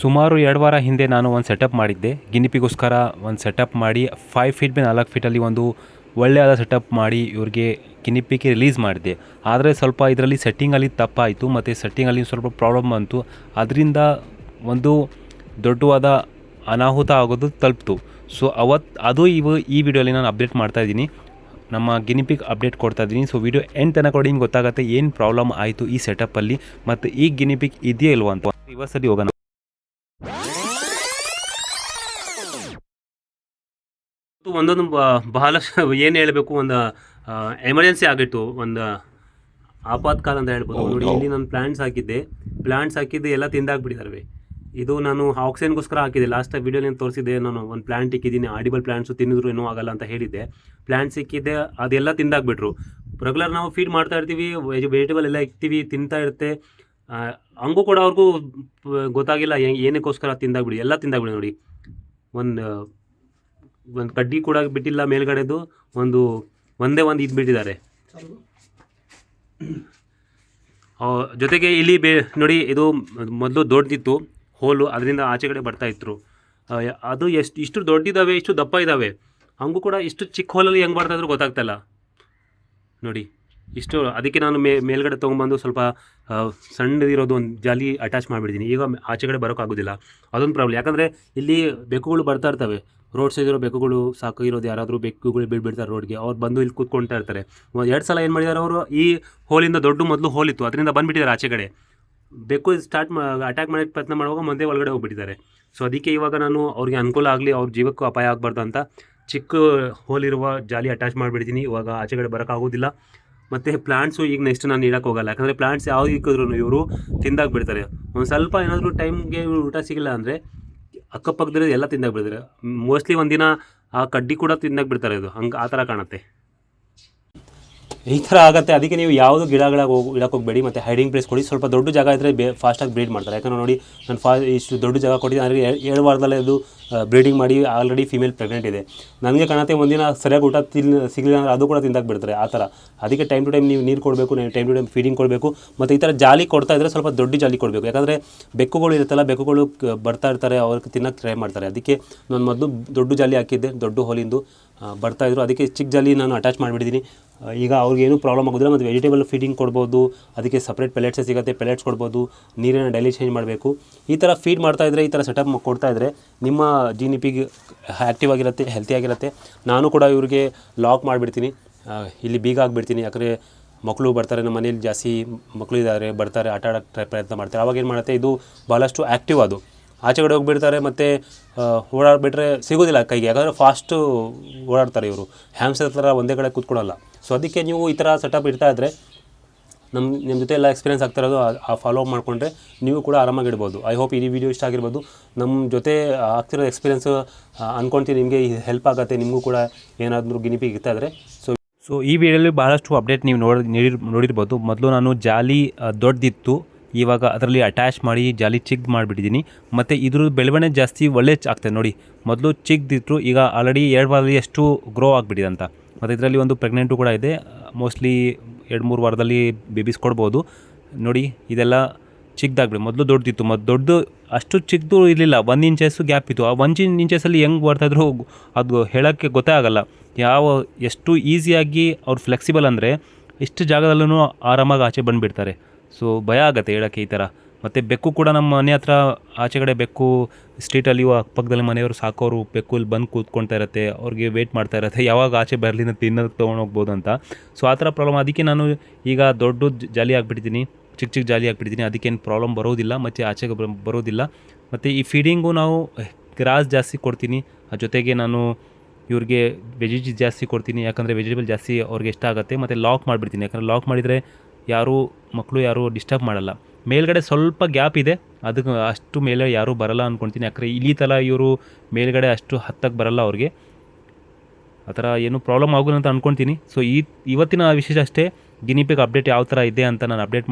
ಸುಮಾರು 2 ವಾರ ಹಿಂದೆ ನಾನು ಒಂದು ಸೆಟಪ್ ಮಾಡಿದ್ದೆ. ಗಿನಿಪಿಗೋಸ್ಕರ ಒಂದು ಸೆಟಪ್ ಮಾಡಿ 5 ಫೀಟ್ ಬೈ 4 ಫೀಟಲ್ಲಿ ಒಂದು ಒಳ್ಳೆಯಾದ ಸೆಟಪ್ ಮಾಡಿ ಇವ್ರಿಗೆ ಗಿನಿಪಿಗೆ ರಿಲೀಸ್ ಮಾಡಿದೆ. ಆದರೆ ಸ್ವಲ್ಪ ಇದರಲ್ಲಿ ಸೆಟ್ಟಿಂಗಲ್ಲಿ ತಪ್ಪಾಯಿತು ಮತ್ತು ಸೆಟ್ಟಿಂಗಲ್ಲಿ ಸ್ವಲ್ಪ ಪ್ರಾಬ್ಲಮ್ ಬಂತು. ಅದರಿಂದ ಒಂದು ದೊಡ್ಡವಾದ ಅನಾಹುತ ಆಗೋದು ತಲುಪಿತು. ಸೊ ಈ ವಿಡಿಯೋಲಿ ನಾನು ಅಪ್ಡೇಟ್ ಮಾಡ್ತಾಯಿದ್ದೀನಿ, ನಮ್ಮ ಗಿನಿಪಿಗ್ ಅಪ್ಡೇಟ್ ಕೊಡ್ತಾಯಿದ್ದೀನಿ. ಸೊ ವಿಡಿಯೋ ಎಂಡ್ ತನಕ ನೋಡಿ, ನಿಮ್ಗೆ ಗೊತ್ತಾಗುತ್ತೆ ಏನು ಪ್ರಾಬ್ಲಮ್ ಆಯಿತು ಈ ಸೆಟಪ್ಪಲ್ಲಿ ಮತ್ತು ಈ ಗಿನಿಪಿಗ್ ಇದೆಯೇ ಇಲ್ವಾ ಅಂತ. ರಿವರ್ಸಲ್ಲಿ ಹೋಗೋಣ. ಒಂದೊಂದು ಬಹಳಷ್ಟು ಏನು ಹೇಳಬೇಕು, ಒಂದು ಎಮರ್ಜೆನ್ಸಿ ಆಗಿತ್ತು, ಒಂದು ಆಪತ್ಕಾಲ ಅಂತ ಹೇಳ್ಬೋದು. ನೋಡಿ, ಇಲ್ಲಿ ನಾನು ಪ್ಲ್ಯಾಂಟ್ಸ್ ಹಾಕಿದ್ದೆ ಎಲ್ಲ ತಿಂದಾಕ್ಬಿಟ್ಟಿದ್ದಾರೆ. ಇದು ನಾನು ಆಕ್ಸಿಜನ್ಗೋಸ್ಕರ ಹಾಕಿದ್ದೆ. ಲಾಸ್ಟ್ ವೀಡಿಯೋಲಿ ತೋರಿಸಿದ್ದೆ, ನಾನು ಒಂದು ಪ್ಲ್ಯಾಂಟ್ ಇಕ್ಕಿದ್ದೀನಿ, ಆಡಿಬಲ್ ಪ್ಲ್ಯಾಂಟ್ಸು ತಿನ್ನಿದ್ರು ಏನೂ ಆಗಲ್ಲ ಅಂತ ಹೇಳಿದ್ದೆ. ಪ್ಲ್ಯಾಂಟ್ಸ್ ಇಕ್ಕಿದ್ದೆ, ಅದೆಲ್ಲ ತಿಂದಾಕ್ಬಿಟ್ರು. ರೆಗ್ಯುಲರ್ ನಾವು ಫೀಡ್ ಮಾಡ್ತಾ ಇರ್ತೀವಿ, ವೆಜಿಟೇಬಲ್ ಎಲ್ಲ ಇಕ್ತೀವಿ, ತಿಂತಾ ಇರುತ್ತೆ. ಹಂಗೂ ಕೂಡ ಅವ್ರಿಗೂ ಗೊತ್ತಾಗಿಲ್ಲ ಏನಕ್ಕೋಸ್ಕರ ತಿಂದಾಕ್ಬಿಡಿ, ಎಲ್ಲ ತಿಂದಾಕ್ಬಿಡಿ. ನೋಡಿ, ಒಂದು ಕಡ್ಡಿ ಕೂಡ ಬಿಟ್ಟಿಲ್ಲ ಮೇಲ್ಗಡೆದು, ಒಂದೇ ಒಂದು ಇದು ಬಿಟ್ಟಿದ್ದಾರೆ. ಜೊತೆಗೆ ಇಲ್ಲಿ ನೋಡಿ, ಇದು ಮೊದಲು ದೊಡ್ಡದಿತ್ತು ಹೋಲು, ಅದರಿಂದ ಆಚೆ ಕಡೆ ಬರ್ತಾಯಿದ್ರು. ಅದು ಇಷ್ಟು ದೊಡ್ಡದಿದ್ದಾವೆ, ಇಷ್ಟು ದಪ್ಪ ಇದ್ದಾವೆ. ಹಂಗೂ ಕೂಡ ಇಷ್ಟು ಚಿಕ್ಕ ಹೋಲಲ್ಲಿ ಹೆಂಗೆ ಬರ್ತಾಯಿದ್ರು ಗೊತ್ತಾಗ್ತಾಯಿಲ್ಲ ನೋಡಿ. ಇಷ್ಟು ಅದಕ್ಕೆ ನಾನು ಮೇಲ್ಗಡೆ ತೊಗೊಂಬಂದು ಸ್ವಲ್ಪ ಸಣ್ಣದಿರೋದು ಒಂದು ಜಾಲಿ ಅಟ್ಯಾಚ್ ಮಾಡಿಬಿಡ್ತೀನಿ. ಈಗ ಆಚೆ ಕಡೆ ಬರೋಕ್ಕಾಗೋದಿಲ್ಲ, ಅದೊಂದು ಪ್ರಾಬ್ಲಮ್. ಯಾಕಂದರೆ ಇಲ್ಲಿ ಬೆಕ್ಕುಗಳು ಬರ್ತಾ ಇರ್ತವೆ. ರೋಡ್ ಸೈಡ್ ಇರೋ ಬೆಕ್ಕುಗಳು, ಸಾಕಾಗಿರೋದು ಯಾರಾದರೂ ಬೆಕ್ಕುಗಳು ಬಿಡ್ಬಿಡ್ತಾರೆ ರೋಡ್ಗೆ, ಅವ್ರು ಬಂದು ಇಲ್ಲಿ ಕೂತ್ಕೊಳ್ತಾ ಇರ್ತಾರೆ. 2 ಸಲ ಏನು ಮಾಡಿದ್ದಾರೆ ಅವರು, ಈ ಹೋಲಿಂದ ಮೊದಲು ಹೋಲಿತ್ತು, ಅದರಿಂದ ಬಂದುಬಿಟ್ಟಿದ್ದಾರೆ ಆಚೆ ಕಡೆ. ಬೆಕ್ಕು ಅಟ್ಯಾಕ್ ಮಾಡೋಕ್ಕೆ ಪ್ರಯತ್ನ ಮಾಡುವಾಗ ಮುಂದೆ ಒಳಗಡೆ ಹೋಗ್ಬಿಟ್ಟಿದ್ದಾರೆ. ಸೊ ಅದಕ್ಕೆ ಇವಾಗ ನಾನು ಅವ್ರಿಗೆ ಅನುಕೂಲ ಆಗಲಿ, ಅವ್ರ ಜೀವಕ್ಕೂ ಅಪಾಯ ಆಗಬಾರ್ದು ಅಂತ ಚಿಕ್ಕ ಹೋಲಿರುವ ಜಾಲಿ ಅಟ್ಯಾಚ್ ಮಾಡಿಬಿಡ್ತೀನಿ. ಇವಾಗ ಆಚೆ ಕಡೆ ಬರೋಕ್ಕಾಗೋದಿಲ್ಲ. ಮತ್ತು ಪ್ಲಾಂಟ್ಸು ಈಗ ನೆಕ್ಸ್ಟ್ ನಾನು ಇಡಕ್ಕೆ ಹೋಗಲ್ಲ, ಯಾಕಂದರೆ ಪ್ಲಾಂಟ್ಸ್ ಯಾವ್ದು ಇಕ್ಕಿದ್ರು ಇವರು ತಿಂದಾಕ್ಬಿಡ್ತಾರೆ. ಒಂದು ಸ್ವಲ್ಪ ಏನಾದರೂ ಟೈಮ್ಗೆ ಊಟ ಸಿಗಿಲ್ಲ ಅಂದರೆ ಅಕ್ಕಪಕ್ಕದಲ್ಲಿ ಎಲ್ಲ ತಿಂದಾಕ್ಬಿಡ್ತಾರೆ. ಮೋಸ್ಟ್ಲಿ ಒಂದಿನ ಆ ಕಡ್ಡಿ ಕೂಡ ತಿಂದಾಕ್ಬಿಡ್ತಾರೆ. ಇದು ಆ ಥರ ಕಾಣುತ್ತೆ. ಈ ಥರ ಆಗುತ್ತೆ. ಅದಕ್ಕೆ ನೀವು ಯಾವುದು ಗಿಡಗಳಿಗೆ ಇಡಕ್ಕೆ ಹೋಗಬೇಡಿ, ಮತ್ತು ಹೈಡಿಂಗ್ ಪ್ಲೇಸ್ ಕೊಡಿ. ಸ್ವಲ್ಪ ದೊಡ್ಡ ಜಾಗ ಇದ್ದರೆ ಫಾಸ್ಟಾಗಿ ಬ್ರೀಡ್ ಮಾಡ್ತಾರೆ. ಯಾಕಂದರೆ ನೋಡಿ, ನಾನು ಇಷ್ಟು ದೊಡ್ಡ ಜಾಗ ಕೊಟ್ಟಿದ್ದೆ, ಅಂದರೆ 7 ವಾರದಲ್ಲೇ ಇದು ಬ್ರೀಡಿಂಗ್ ಮಾಡಿ ಆಲ್ರೆಡಿ ಫೀಮೇಲ್ ಪ್ರೆಗ್ನೆಂಟ್ ಇದೆ. ನನಗೆ ಕಾಣುತ್ತೆ ಒಂದಿನ ಸರಿಯಾಗಿ ಊಟ ಸಿಗಲಿಲ್ಲ ಅಂದರೆ ಅದು ಕೂಡ ತಿಂದಾಕ್ಬಿಡ್ತಾರೆ ಆ ಥರ. ಅದಕ್ಕೆ ಟೈಮ್ ಟು ಟೈಮ್ ನೀವು ನೀರು ಕೊಡಬೇಕು, ಟೈಮ್ ಟು ಟೈಮ್ ಫೀಡಿಂಗ್ ಕೊಡಬೇಕು. ಮತ್ತು ಈ ಥರ ಜಾಲಿ ಕೊಡ್ತಾ ಇದ್ದರೆ ಸ್ವಲ್ಪ ದೊಡ್ಡ ಜಾಲಿ ಕೊಡಬೇಕು. ಯಾಕಂದರೆ ಬೆಕ್ಕುಗಳು ಇರುತ್ತಲ್ಲ, ಬೆಕ್ಕುಗಳು ಬರ್ತಾ ಇರ್ತಾರೆ, ಅವ್ರಿಗೆ ತಿನ್ನೋಕ್ಕೆ ಟ್ರೈ ಮಾಡ್ತಾರೆ. ಅದಕ್ಕೆ ನಾನು ಮೊದಲು ದೊಡ್ಡ ಜಾಲಿ ಹಾಕಿದ್ದೆ, ದೊಡ್ಡ ಹೋಲಿಂದು ಬರ್ತಾಯಿದ್ರು. ಅದಕ್ಕೆ ಚಿಕ್ಕ ಜಾಲಿ ನಾನು ಅಟ್ಯಾಚ್ ಮಾಡಿಬಿಟ್ಟಿದ್ದೀನಿ. ಈಗ ಅವ್ರಿಗೇನು ಪ್ರಾಬ್ಲಮ್ ಆಗೋದಿಲ್ಲ. ಮತ್ತು ವೆಜಿಟೇಬಲ್ ಫೀಡಿಂಗ್ ಕೊಡ್ಬೋದು, ಅದಕ್ಕೆ ಸಪ್ರೇಟ್ ಪೆಲೆಟ್ಸೇ ಸಿಗುತ್ತೆ, ಪೆಲೆಟ್ಸ್ ಕೊಡ್ಬೋದು. ನೀರನ್ನು ಡೈಲಿ ಚೇಂಜ್ ಮಾಡಬೇಕು. ಈ ಥರ ಫೀಡ್ ಮಾಡ್ತಾಯಿದ್ರೆ, ಈ ಥರ ಸೆಟಪ್ ಕೊಡ್ತಾಯಿದ್ರೆ ನಿಮ್ಮ ಗಿನಿಪಿಗ್ ಆ್ಯಕ್ಟಿವ್ ಆಗಿರುತ್ತೆ, ಹೆಲ್ತಿಯಾಗಿರುತ್ತೆ. ನಾನು ಕೂಡ ಇವ್ರಿಗೆ ಲಾಕ್ ಮಾಡಿಬಿಡ್ತೀನಿ, ಇಲ್ಲಿ ಬೀಗ ಆಗಿಬಿಡ್ತೀನಿ. ಯಾಕಂದರೆ ಮಕ್ಕಳು ಬರ್ತಾರೆ, ನಮ್ಮ ಮನೇಲಿ ಜಾಸ್ತಿ ಮಕ್ಕಳು ಇದ್ದಾರೆ, ಬರ್ತಾರೆ, ಆಟ ಆಡೋಕ್ಕೆ ಪ್ರಯತ್ನ ಮಾಡ್ತಾರೆ. ಅವಾಗ ಏನು ಮಾಡುತ್ತೆ, ಇದು ಭಾಳಷ್ಟು ಆ್ಯಕ್ಟಿವ್. ಅದು ಆಚೆ ಕಡೆ ಹೋಗಿಬಿಡ್ತಾರೆ, ಮತ್ತು ಓಡಾಡ್ಬಿಟ್ರೆ ಸಿಗೋದಿಲ್ಲ ಕೈಗೆ. ಯಾಕಂದರೆ ಫಾಸ್ಟು ಓಡಾಡ್ತಾರೆ ಇವರು, ಹ್ಯಾಮ್ಸ್ಟರ್ ಥರ ಒಂದೇ ಕಡೆ ಕೂತ್ಕೊಳ್ಳಲ್ಲ. ಸೊ ಅದಕ್ಕೆ ನೀವು ಈ ಥರ ಸೆಟಪ್ ಇಡ್ತಾ ಇದ್ದರೆ, ನಿಮ್ಮ ಜೊತೆ ಎಲ್ಲ ಎಕ್ಸ್ಪೀರಿಯನ್ಸ್ ಆಗ್ತಿರೋದು ಫಾಲೋ ಅಪ್ ಮಾಡಿಕೊಂಡ್ರೆ ನೀವು ಕೂಡ ಆರಾಮಾಗಿಡ್ಬೋದು. ಐ ಹೋಪ್ ಈ ವಿಡಿಯೋ ಇಷ್ಟ ಆಗಿರ್ಬೋದು. ನಮ್ಮ ಜೊತೆ ಆಗ್ತಿರೋ ಎಕ್ಸ್ಪೀರಿಯನ್ಸ್ ಅಂದ್ಕೊಳ್ತೀನಿ ನಿಮಗೆ ಹೆಲ್ಪ್ ಆಗುತ್ತೆ, ನಿಮಗೂ ಕೂಡ ಏನಾದರೂ ಗಿನಿಪಿಗ್ ಇರ್ತಾ ಇದ್ದರೆ. ಸೊ ಈ ವಿಡಿಯೋಲಿ ಭಾಳಷ್ಟು ಅಪ್ಡೇಟ್ ನೀವು ನೋಡಿರ್ಬೋದು. ಮೊದಲು ನಾನು ಜಾಲಿ ದೊಡ್ಡದಿತ್ತು, ಇವಾಗ ಅದರಲ್ಲಿ ಅಟ್ಯಾಚ್ ಮಾಡಿ ಜಾಲಿ ಚಿಕ್ಕದು ಮಾಡಿಬಿಟ್ಟಿದ್ದೀನಿ. ಮತ್ತು ಇದ್ರ ಬೆಳವಣಿಗೆ ಜಾಸ್ತಿ ಒಳ್ಳೆ ಆಗ್ತದೆ. ನೋಡಿ, ಮೊದಲು ಚಿಕ್ಕದಿತ್ತು, ಈಗ ಆಲ್ರೆಡಿ 2 ವಾರದಲ್ಲಿ ಎಷ್ಟು ಗ್ರೋ ಆಗಿಬಿಟ್ಟಿದೆ ಅಂತ. ಮತ್ತು ಇದರಲ್ಲಿ ಒಂದು ಪ್ರೆಗ್ನೆಂಟು ಕೂಡ ಇದೆ. ಮೋಸ್ಟ್ಲಿ 2-3 ವಾರದಲ್ಲಿ ಬೇಬೀಸ್ ಕೊಡ್ಬೋದು. ನೋಡಿ, ಇದೆಲ್ಲ ಚಿಕ್ಕದಾಗ್ಬಿಡಿ. ಮೊದಲು ದೊಡ್ಡದಿತ್ತು, ದೊಡ್ಡದು ಅಷ್ಟು ಚಿಕ್ಕದು ಇರಲಿಲ್ಲ, 1 ಇಂಚಸ್ಸು ಗ್ಯಾಪ್ ಇತ್ತು. ಆ 1 ಇಂಚಸ್ಸಲ್ಲಿ ಹೆಂಗೆ ಬರ್ತಾಯಿದ್ರು ಅದು ಹೇಳೋಕ್ಕೆ ಗೊತ್ತೇ ಆಗೋಲ್ಲ. ಎಷ್ಟು ಈಸಿಯಾಗಿ ಅವ್ರು ಫ್ಲೆಕ್ಸಿಬಲ್ ಅಂದರೆ ಇಷ್ಟು ಜಾಗದಲ್ಲೂ ಆರಾಮಾಗಿ ಆಚೆ ಬಂದುಬಿಡ್ತಾರೆ. ಸೊ ಭಯ ಆಗುತ್ತೆ ಹೇಳೋಕ್ಕೆ ಈ ಥರ. ಮತ್ತು ಬೆಕ್ಕು ಕೂಡ ನಮ್ಮ ಮನೆ ಹತ್ರ ಆಚೆ ಕಡೆ ಬೆಕ್ಕು ಸ್ಟ್ರೀಟಲ್ಲಿ ಅಕ್ಕಪಕ್ಕದಲ್ಲಿ ಮನೆಯವರು ಸಾಕೋರು ಬೆಕ್ಕು ಇಲ್ಲಿ ಬಂದು ಕೂತ್ಕೊಳ್ತಾ ಇರುತ್ತೆ, ಅವ್ರಿಗೆ ವೆಯ್ಟ್ ಮಾಡ್ತಾ ಇರುತ್ತೆ, ಯಾವಾಗ ಆಚೆ ಬರಲಿ ಅಂತ ತಿನ್ನೋದಕ್ಕೆ ತೊಗೊಂಡೋಗ್ಬೋದು ಅಂತ. ಸೊ ಆ ಥರ ಪ್ರಾಬ್ಲಮ್. ಅದಕ್ಕೆ ನಾನು ಈಗ ದೊಡ್ಡ ಜಾಲಿ ಆಗಿಬಿಟ್ಟಿದ್ದೀನಿ, ಚಿಕ್ಕ ಜಾಲಿ ಆಗಿಬಿಟ್ಟಿದ್ದೀನಿ. ಅದಕ್ಕೇನು ಪ್ರಾಬ್ಲಮ್ ಬರೋದಿಲ್ಲ, ಮತ್ತು ಆಚೆಗೆ ಬರೋದಿಲ್ಲ. ಮತ್ತು ಈ ಫೀಡಿಂಗು ನಾವು ಗ್ರಾಸ್ ಜಾಸ್ತಿ ಕೊಡ್ತೀನಿ, ಜೊತೆಗೆ ನಾನು ಇವ್ರಿಗೆ ವೆಜಿಟೇಬಲ್ ಜಾಸ್ತಿ ಕೊಡ್ತೀನಿ. ಯಾಕಂದರೆ ವೆಜಿಟೇಬಲ್ ಜಾಸ್ತಿ ಅವ್ರಿಗೆ ಇಷ್ಟ ಆಗುತ್ತೆ. ಮತ್ತು ಲಾಕ್ ಮಾಡಿಬಿಡ್ತೀನಿ, ಯಾಕಂದರೆ ಲಾಕ್ ಮಾಡಿದರೆ ಮಕ್ಕಳು ಯಾರೂ ಡಿಸ್ಟರ್ಬ್ ಮಾಡಲ್ಲ. ಮೇಲ್ಗಡೆ ಸ್ವಲ್ಪ ಗ್ಯಾಪ್ ಇದೆ, ಅದಕ್ಕೆ ಅಷ್ಟು ಮೇಲೆ ಯಾರೂ ಬರಲ್ಲ ಅಂದ್ಕೊಳ್ತೀನಿ. ಯಾಕಂದರೆ ಇಲ್ಲಿ ಥರ ಇವರು ಮೇಲ್ಗಡೆ ಅಷ್ಟು ಹತ್ತಕ್ಕೆ ಬರಲ್ಲ ಅವ್ರಿಗೆ, ಆ ಥರ ಏನೂ ಪ್ರಾಬ್ಲಮ್ ಆಗೋಲ್ಲ ಅಂತ ಅಂದ್ಕೊಳ್ತೀನಿ. ಸೊ ಇವತ್ತಿನ ವಿಶೇಷ ಅಷ್ಟೇ. ಗಿನಿಪಿಗ್ ಅಪ್ಡೇಟ್ ಯಾವ ಥರ ಇದೆ ಅಂತ ನಾನು ಅಪ್ಡೇಟ್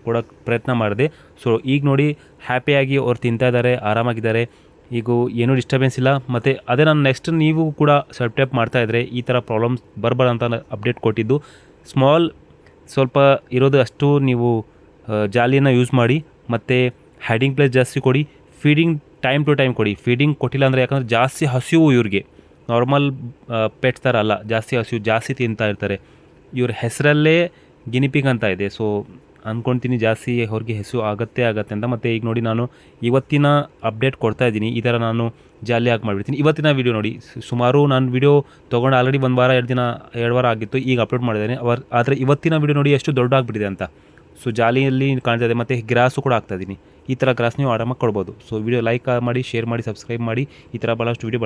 ಕೊಡೋಕ್ಕೆ ಪ್ರಯತ್ನ ಮಾಡಿದೆ. ಸೊ ಈಗ ನೋಡಿ, ಹ್ಯಾಪಿಯಾಗಿ ಅವ್ರು ತಿಂತಾಯಿದ್ದಾರೆ, ಆರಾಮಾಗಿದ್ದಾರೆ. ಈಗ ಏನೂ ಡಿಸ್ಟರ್ಬೆನ್ಸ್ ಇಲ್ಲ. ಮತ್ತು ಅದೇ ನಾನು ನೆಕ್ಸ್ಟ್ ನೀವು ಕೂಡ ಸಬ್ಸ್ಕ್ರೈಬ್ ಮಾಡ್ತಾಯಿದ್ರೆ ಈ ಥರ ಪ್ರಾಬ್ಲಮ್ಸ್ ಬರಬಾರ್ದು ಅಂತ ಅಪ್ಡೇಟ್ ಕೊಟ್ಟಿದ್ದು. ಸ್ವಲ್ಪ ಇರೋದು ಅಷ್ಟು ನೀವು ಜಾಲಿಯನ್ನು ಯೂಸ್ ಮಾಡಿ, ಮತ್ತು ಹೈಡಿಂಗ್ ಪ್ಲೇಸ್ ಜಾಸ್ತಿ ಕೊಡಿ, ಫೀಡಿಂಗ್ ಟೈಮ್ ಟು ಟೈಮ್ ಕೊಡಿ. ಫೀಡಿಂಗ್ ಕೊಟ್ಟಿಲ್ಲ ಅಂದರೆ ಯಾಕಂದರೆ ಜಾಸ್ತಿ ಹಸಿವು ಇವ್ರಿಗೆ, ನಾರ್ಮಲ್ ಪೆಟ್ಸ್ ಥರ ಅಲ್ಲ, ಜಾಸ್ತಿ ಹಸಿವು ಜಾಸ್ತಿ ತಿಂತಾ ಇರ್ತಾರೆ. ಇವ್ರ ಹೆಸರಲ್ಲೇ ಗಿನಿಪಿಗ್ ಅಂತ ಇದೆ. ಸೊ ಅಂದ್ಕೊಳ್ತೀನಿ ಜಾಸ್ತಿ ಅವ್ರಿಗೆ ಹೆಸರು ಆಗತ್ತೆ ಅಂತ. ಮತ್ತು ಈಗ ನೋಡಿ ನಾನು ಇವತ್ತಿನ ಅಪ್ಡೇಟ್ ಕೊಡ್ತಾ ಇದ್ದೀನಿ. ಈ ಥರ ನಾನು ಜಾಲಿ ಆಗಿ ಮಾಡಿಬಿಡ್ತೀನಿ. ಇವತ್ತಿನ ವೀಡಿಯೋ ನೋಡಿ, ಸುಮಾರು ನಾನು ವೀಡಿಯೋ ತೊಗೊಂಡು ಆಲ್ರೆಡಿ 1 ವಾರ 2 ವಾರ ಆಗಿತ್ತು, ಈಗ ಅಪ್ಲೋಡ್ ಮಾಡಿದ್ದೇನೆ. ಆದರೆ ಇವತ್ತಿನ ವೀಡಿಯೋ ನೋಡಿ ಎಷ್ಟು ದೊಡ್ಡ ಆಗಿಬಿಟ್ಟಿದೆ ಅಂತ. ಸೊ ಜಾಲಿಯಲ್ಲಿ ಕಾಣ್ತಾ ಇದೆ. ಮತ್ತು ಗ್ರಾಸು ಕೂಡ ಹಾಕ್ತಾಯಿದ್ದೀನಿ. ಈ ಥರ ಗ್ರಾಸ್ ನೀವು ಆರಾಮಾಗಿ ಕೊಡ್ಬೋದು. ಸೊ ವೀಡಿಯೋ ಲೈಕ್ ಮಾಡಿ, ಶೇರ್ ಮಾಡಿ, ಸಬ್ಸ್ಕ್ರೈಬ್ ಮಾಡಿ. ಈ ಥರ ಭಾಳಷ್ಟು ವೀಡಿಯೋ